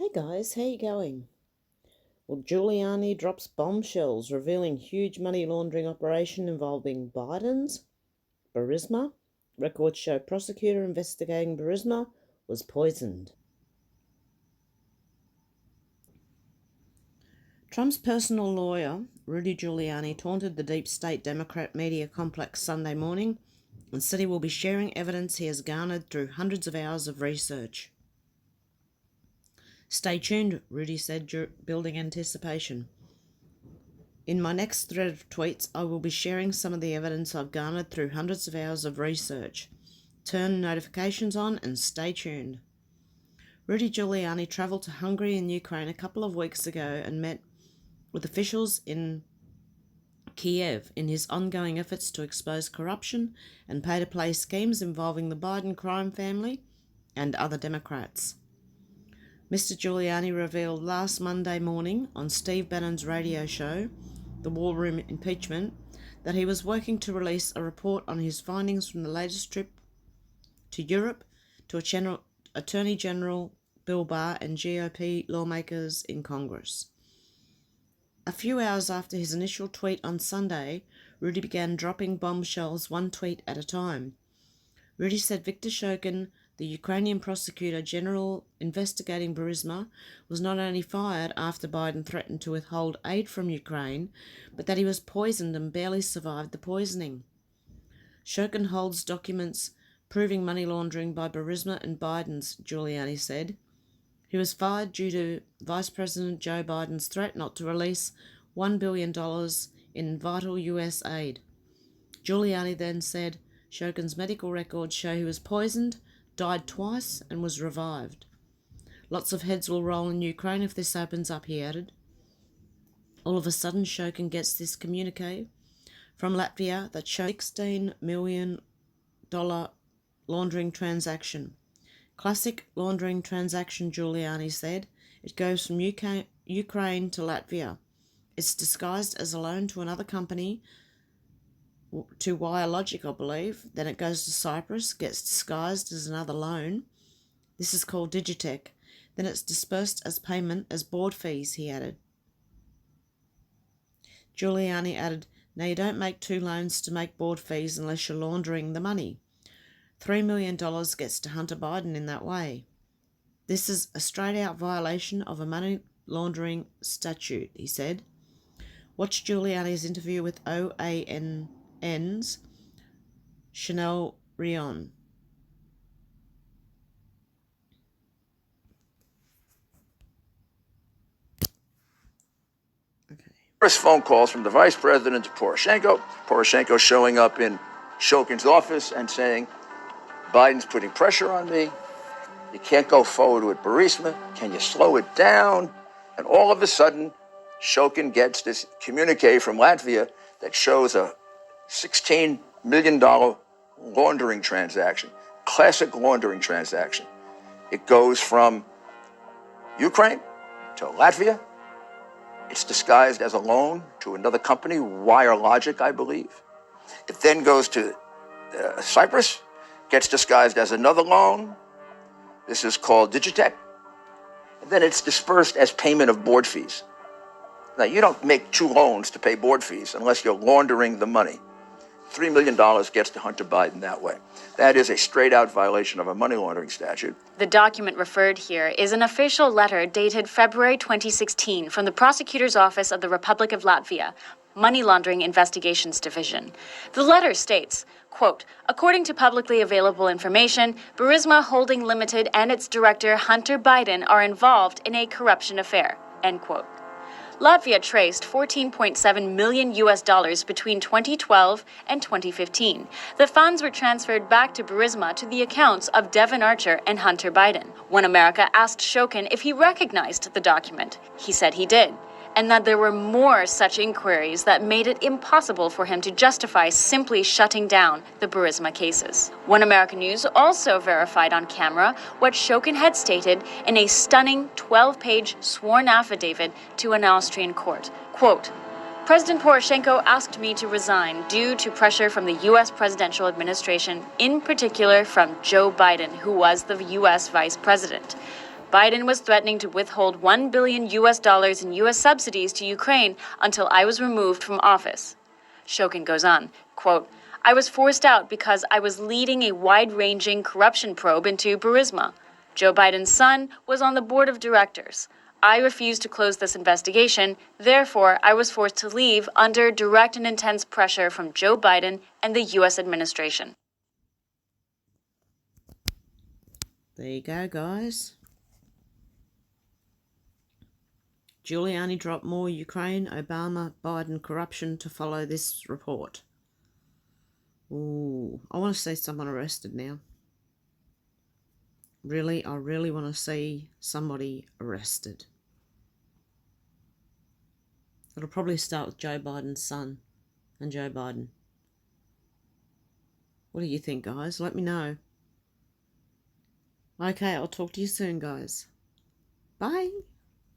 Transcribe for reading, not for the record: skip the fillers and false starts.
Hey guys, how you going? Well, Giuliani drops bombshells revealing huge money laundering operation involving Biden's Burisma. Records show prosecutor investigating Burisma was poisoned. Trump's personal lawyer, Rudy Giuliani, taunted the deep state Democrat media complex Sunday morning and said he will be sharing evidence he has garnered through hundreds of hours of research. Stay tuned, Rudy said, building anticipation. In my next thread of tweets, I will be sharing some of the evidence I've garnered through hundreds of hours of research. Turn notifications on and stay tuned. Rudy Giuliani travelled to Hungary and Ukraine a couple of weeks ago and met with officials in Kiev in his ongoing efforts to expose corruption and pay-to-play schemes involving the Biden crime family and other Democrats. Mr. Giuliani revealed last Monday morning on Steve Bannon's radio show, The War Room Impeachment, that he was working to release a report on his findings from the latest trip to Europe to Attorney General Bill Barr and GOP lawmakers in Congress. A few hours after his initial tweet on Sunday, Rudy began dropping bombshells one tweet at a time. Rudy said Viktor Shokin, the Ukrainian prosecutor general investigating Burisma, was not only fired after Biden threatened to withhold aid from Ukraine, but that he was poisoned and barely survived the poisoning. Shokin holds documents proving money laundering by Burisma and Biden's, Giuliani said. He was fired due to Vice President Joe Biden's threat not to release $1 billion in vital US aid. Giuliani then said Shokin's medical records show he was poisoned, died twice, and was revived. Lots of heads will roll in Ukraine if this opens up, he added. All of a sudden, Shokin gets this communique from Latvia that shows $16 million laundering transaction. Classic laundering transaction, Giuliani said. It goes from Ukraine to Latvia. It's disguised as a loan to another company to WireLogic, I believe. Then it goes to Cyprus, gets disguised as another loan. This is called Digitech. Then it's dispersed as payment as board fees, he added. Giuliani added, now you don't make two loans to make board fees unless you're laundering the money. $3 million gets to Hunter Biden in that way. This is a straight-out violation of a money laundering statute, he said. Watch Giuliani's interview with OANN's Chanel Rion. First phone calls from the vice president to Poroshenko. Poroshenko showing up in Shokin's office and saying, Biden's putting pressure on me. You can't go forward with Burisma. Can you slow it down? And all of a sudden, Shokin gets this communique from Latvia that shows a $16 million laundering transaction, classic laundering transaction. It goes from Ukraine to Latvia. It's disguised as a loan to another company, WireLogic, I believe. It then goes to Cyprus, gets disguised as another loan. This is called Digitech. And then it's dispersed as payment of board fees. Now, you don't make two loans to pay board fees unless you're laundering the money. $3 million gets to Hunter Biden that way. That is a straight-out violation of a money laundering statute. The document referred here is an official letter dated February 2016 from the Prosecutor's Office of the Republic of Latvia, Money Laundering Investigations Division. The letter states, quote, according to publicly available information, Burisma Holding Limited and its director Hunter Biden are involved in a corruption affair, end quote. Latvia traced $14.7 million between 2012 and 2015. The funds were transferred back to Burisma to the accounts of Devon Archer and Hunter Biden. When America asked Shokin if he recognized the document, he said he did, and that there were more such inquiries that made it impossible for him to justify simply shutting down the Burisma cases. One American News also verified on camera what Shokin had stated in a stunning 12-page sworn affidavit to an Austrian court. Quote, President Poroshenko asked me to resign due to pressure from the U.S. presidential administration, in particular from Joe Biden, who was the U.S. vice president. Biden was threatening to withhold $1 billion in U.S. subsidies to Ukraine until I was removed from office. Shokin goes on, quote, I was forced out because I was leading a wide-ranging corruption probe into Burisma. Joe Biden's son was on the board of directors. I refused to close this investigation. Therefore, I was forced to leave under direct and intense pressure from Joe Biden and the U.S. administration. There you go, guys. Giuliani dropped more Ukraine, Obama, Biden corruption to follow this report. Ooh, I want to see someone arrested now. Really, I really want to see somebody arrested. It'll probably start with Joe Biden's son and Joe Biden. What do you think, guys? Let me know. Okay, I'll talk to you soon, guys. Bye.